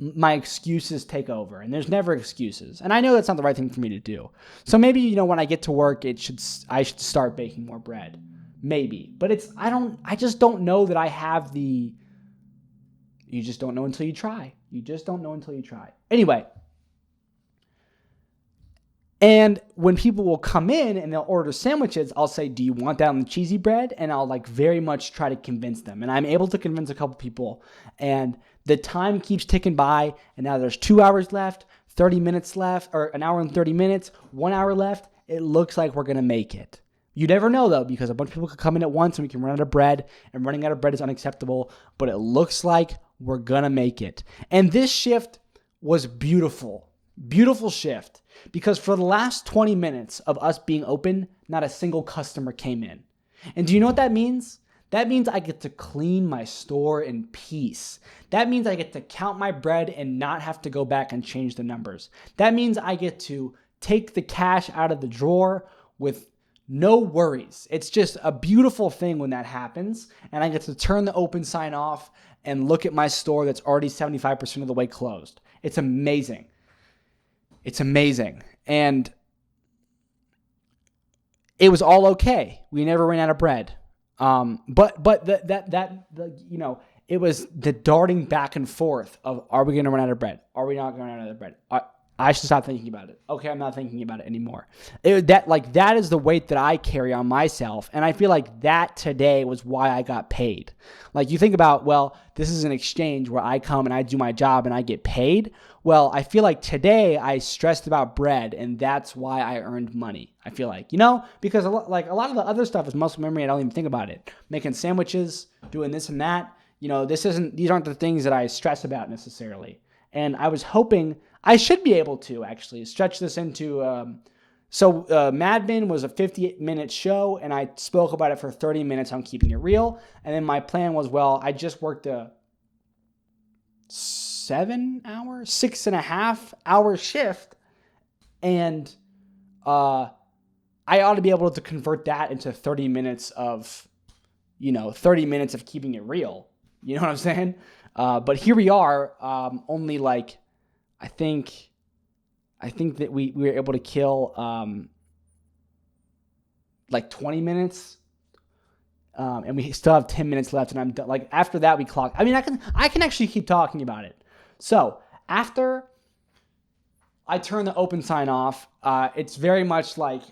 my excuses take over, and there's never excuses. And I know that's not the right thing for me to do. So maybe, when I get to work, I should start baking more bread. Maybe. But I just don't know that I have you just don't know until you try. You just don't know until you try. Anyway. And when people will come in and they'll order sandwiches, I'll say, do you want that on the cheesy bread? And I'll very much try to convince them. And I'm able to convince a couple people. And the time keeps ticking by. And now there's 2 hours left, 30 minutes left, or an hour and 30 minutes, 1 hour left. It looks like we're going to make it. You never know, though, because a bunch of people could come in at once and we can run out of bread. And running out of bread is unacceptable. But it looks like we're going to make it. And this shift was beautiful. Beautiful shift. Because for the last 20 minutes of us being open, not a single customer came in. And do you know what that means? That means I get to clean my store in peace. That means I get to count my bread and not have to go back and change the numbers. That means I get to take the cash out of the drawer with no worries. It's just a beautiful thing when that happens. And I get to turn the open sign off and look at my store that's already 75% of the way closed. It's amazing. It's amazing. And it was all okay. We never ran out of bread. But it was the darting back and forth of, are we going to run out of bread? Are we not going to run out of bread? I should stop thinking about it. Okay, I'm not thinking about it anymore. That is the weight that I carry on myself. And I feel like that today was why I got paid. Like, you think about, well, this is an exchange where I come and I do my job and I get paid. Well, I feel like today I stressed about bread, and that's why I earned money. I feel like, because a lot of the other stuff is muscle memory. I don't even think about it. Making sandwiches, doing this and that. These aren't the things that I stress about necessarily. And I was hoping I should be able to actually stretch this into, Mad Men was a 58-minute show, and I spoke about it for 30 minutes on Keeping It Real. And then my plan was, I just worked a 6.5 hour shift, and I ought to be able to convert that into 30 minutes of, 30 minutes of Keeping It Real. You know what I'm saying? But here we are, only I think that we were able to kill like 20 minutes. And we still have 10 minutes left, and I'm done. Like after that, we clock. I mean, I can actually keep talking about it. So after I turn the open sign off, it's very much like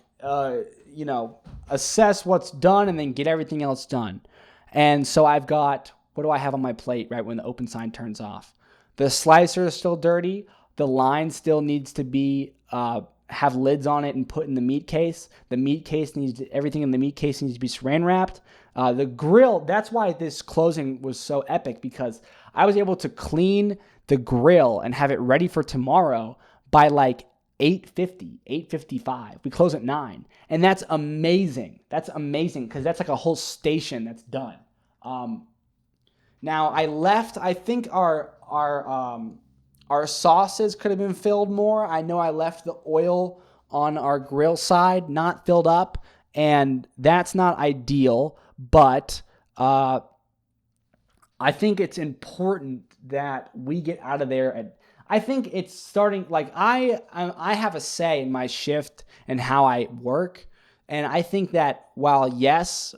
assess what's done and then get everything else done. And so I've got, what do I have on my plate right when the open sign turns off? The slicer is still dirty. The line still needs to be have lids on it and put in the meat case. The meat case everything in the meat case needs to be saran wrapped. The grill, that's why this closing was so epic, because I was able to clean the grill and have it ready for tomorrow by like 8:50, 8:55. We close at 9. And that's amazing. That's amazing because that's like a whole station that's done. Now I left, I think our sauces could have been filled more. I know I left the oil on our grill side not filled up, and that's not ideal, but I think it's important that we get out of there. I think it's starting, like I have a say in my shift and how I work, and I think that while yes,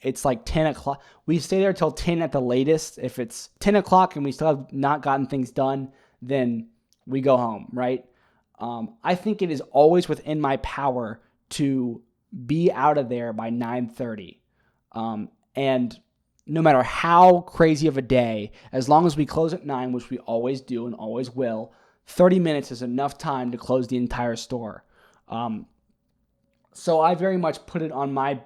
it's like 10 o'clock, we stay there till 10 at the latest. If it's 10 o'clock and we still have not gotten things done, then we go home, right? I think it is always within my power to be out of there by 9:30. And no matter how crazy of a day, as long as we close at 9, which we always do and always will, 30 minutes is enough time to close the entire store. So I very much put it on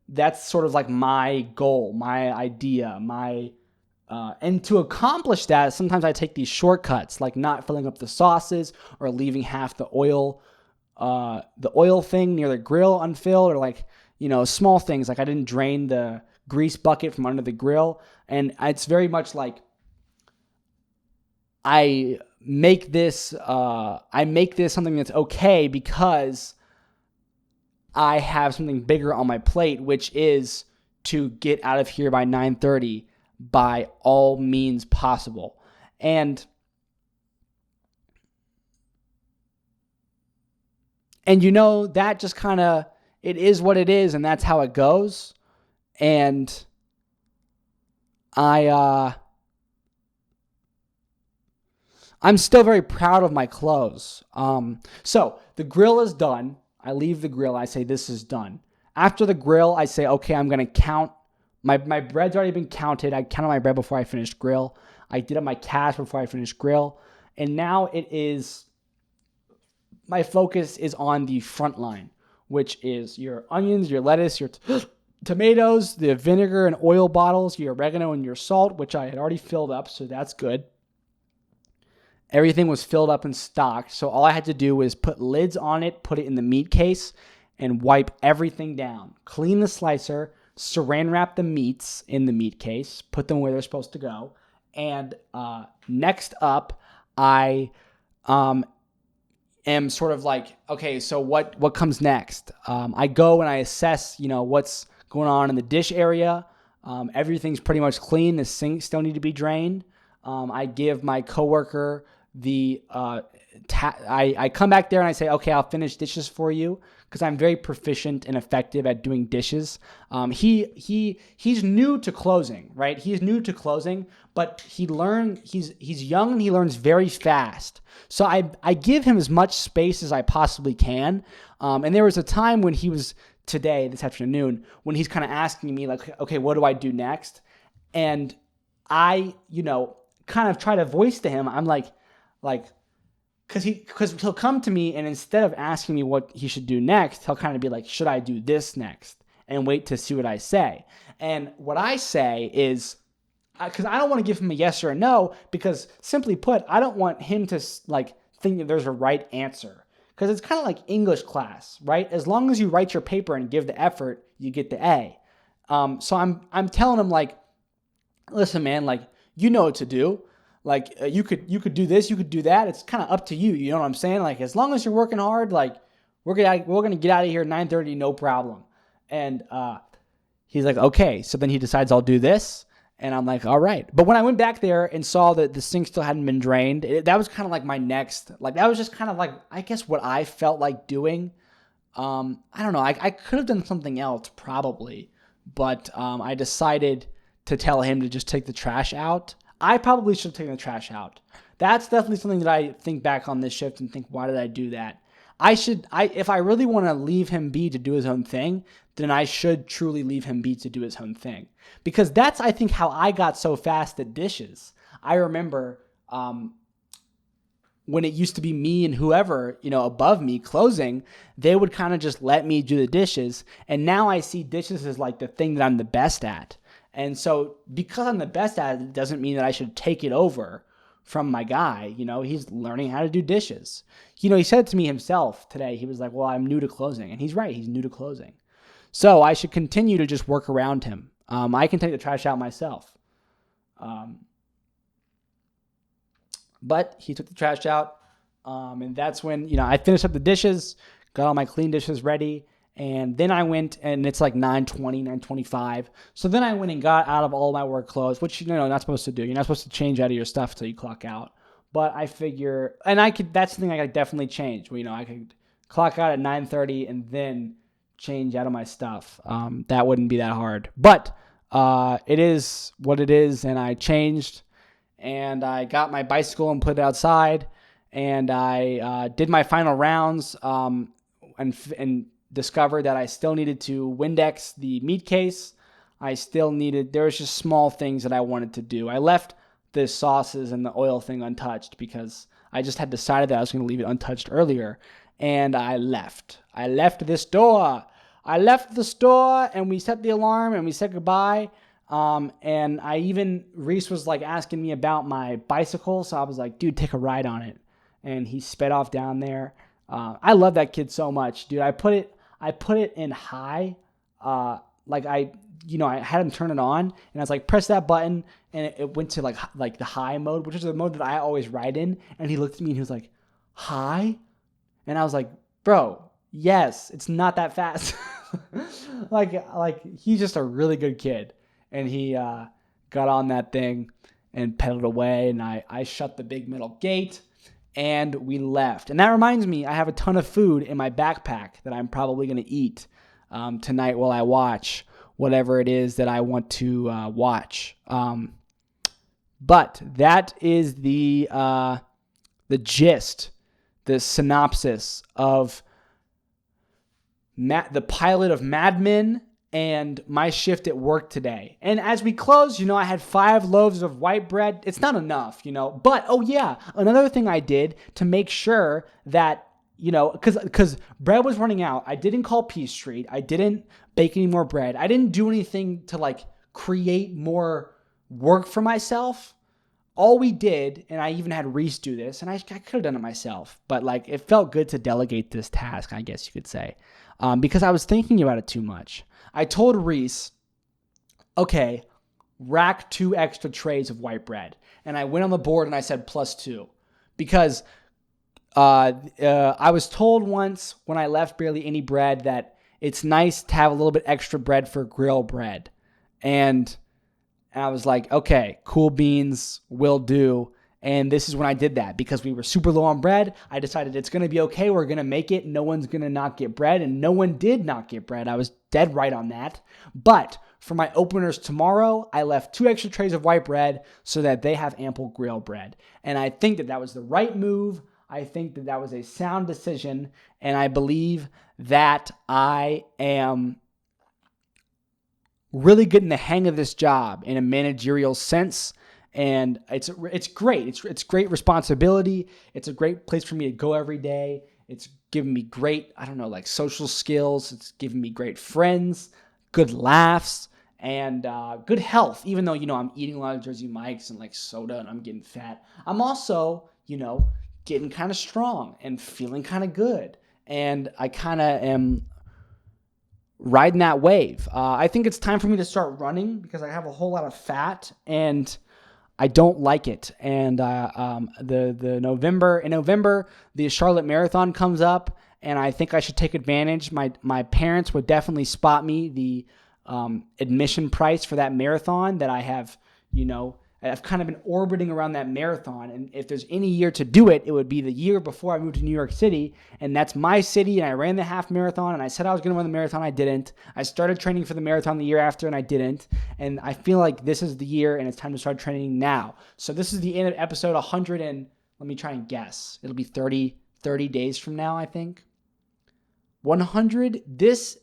that's sort of like my goal, my idea, and to accomplish that, sometimes I take these shortcuts, like not filling up the sauces or leaving half the oil thing near the grill unfilled, or like, small things like I didn't drain the grease bucket from under the grill. And it's very much like I make this something that's okay because I have something bigger on my plate, which is to get out of here by 9:30 by all means possible. And that just kind of, it is what it is, and that's how it goes. And I'm still very proud of my clothes. So the grill is done. I leave the grill. I say, this is done. After the grill, I say, okay, I'm going to count. My bread's already been counted. I counted my bread before I finished grill. I did up my cash before I finished grill. And now my focus is on the front line, which is your onions, your lettuce, your tomatoes, the vinegar and oil bottles, your oregano and your salt, which I had already filled up, so that's good. Everything was filled up and stocked, so all I had to do was put lids on it, put it in the meat case, and wipe everything down. Clean the slicer, saran wrap the meats in the meat case, put them where they're supposed to go. And next up, I am sort of like, okay, so what comes next? I go and I assess, what's going on in the dish area. Everything's pretty much clean. The sinks still need to be drained. I give my coworker I come back there and I say, okay, I'll finish dishes for you, because I'm very proficient and effective at doing dishes. He's new to closing, right? He's new to closing, but he's young and he learns very fast. So I give him as much space as I possibly can. And there was a time when this afternoon, when he's kind of asking me like, okay, what do I do next? And I, kind of try to voice to him, I'm like, because he'll come to me, and instead of asking me what he should do next, he'll kind of be like, should I do this next? And wait to see what I say. And what I say is, because I don't want to give him a yes or a no, because simply put, I don't want him to think that there's a right answer. Because it's kind of like English class, right? As long as you write your paper and give the effort, you get the A. So I'm telling him like, listen, man, like, you know what to do. Like, you could do this, you could do that. It's kind of up to you. You know what I'm saying? Like, as long as you're working hard, like, we're gonna get out of here at 9:30, no problem. And he's like, okay. So then he decides I'll do this, And I'm like, all right. But when I went back there and saw that the sink still hadn't been drained, that was kind of like my next, like that was just kind of like, I guess what I felt like doing. I don't know. I could have done something else probably, but I decided to tell him to just take the trash out. I probably should have taken the trash out. That's definitely something that I think back on this shift and think, why did I do that? If I really want to leave him be to do his own thing, then I should truly leave him be to do his own thing. Because that's, I think, how I got so fast at dishes. I remember when it used to be me and whoever, above me closing, they would kind of just let me do the dishes. And now I see dishes as like the thing that I'm the best at. And so because I'm the best at it, doesn't mean that I should take it over from my guy. He's learning how to do dishes. He said it to me himself today. He was like, well, I'm new to closing. And he's right. He's new to closing. So I should continue to just work around him. I can take the trash out myself. But he took the trash out. And that's when, I finished up the dishes, got all my clean dishes ready. And then I went, and it's like 9:20, 9:25. So then I went and got out of all my work clothes, which, you're not supposed to do. You're not supposed to change out of your stuff until you clock out. But I figure, and that's the thing I could definitely change. I could clock out at 9:30 and then change out of my stuff. That wouldn't be that hard. But it is what it is, and I changed, and I got my bicycle and put it outside, and I did my final rounds, and discovered that I still needed to Windex the meat case. There was just small things that I wanted to do. I left the sauces and the oil thing untouched because I just had decided that I was going to leave it untouched earlier. And I left. I left the store, and we set the alarm and we said goodbye. And Reese was like asking me about my bicycle. So I was like, dude, take a ride on it. And he sped off down there. I love that kid so much, dude. I put it in high, I had him turn it on, and I was like, press that button, and it went to like the high mode, which is the mode that I always ride in. And he looked at me and he was like, high? And I was like, bro, yes, it's not that fast. like he's just a really good kid. And he got on that thing and pedaled away, and I shut the big metal gate. And we left. And that reminds me, I have a ton of food in my backpack that I'm probably going to eat tonight while I watch whatever it is that I want to watch. But that is the gist, the synopsis of the pilot of Mad Men and my shift at work today. And as we close, I had 5 loaves of white bread. It's not enough, But, oh yeah, another thing I did to make sure that, because bread was running out. I didn't call Peace Street. I didn't bake any more bread. I didn't do anything to create more work for myself. All we did, and I even had Reese do this, and I could have done it myself, but it felt good to delegate this task, I guess you could say, because I was thinking about it too much. I told Reese, okay, rack 2 extra trays of white bread. And I went on the board and I said +2. Because I was told once when I left barely any bread that it's nice to have a little bit extra bread for grill bread. And I was like, okay, cool beans, will do. And this is when I did that because we were super low on bread. I decided it's going to be okay. We're going to make it. No one's going to not get bread. And no one did not get bread. I was dead right on that. But for my openers tomorrow, I left 2 extra trays of white bread so that they have ample grill bread. And I think that was the right move. I think that was a sound decision. And I believe that I am really getting the hang of this job in a managerial sense. And it's great. It's great responsibility. It's a great place for me to go every day. It's giving me great, social skills. It's giving me great friends, good laughs, and good health. Even though, I'm eating a lot of Jersey Mike's and soda and I'm getting fat. I'm also, getting kind of strong and feeling kind of good. And I kind of am riding that wave. I think it's time for me to start running because I have a whole lot of fat and I don't like it. And in November, the Charlotte Marathon comes up, and I think I should take advantage. My parents would definitely spot me the admission price for that marathon that I have I've kind of been orbiting around that marathon. And if there's any year to do it, it would be the year before I moved to New York City. And that's my city. And I ran the half marathon. And I said I was going to run the marathon. I didn't. I started training for the marathon the year after, and I didn't. And I feel like this is the year, and it's time to start training now. So this is the end of episode 100. And let me try and guess. It'll be 30 days from now, I think. 100. This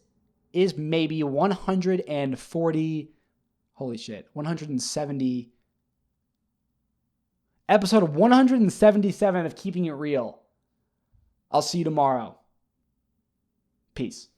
is maybe 140. Holy shit. 170. Episode 177 of Keeping It Real. I'll see you tomorrow. Peace.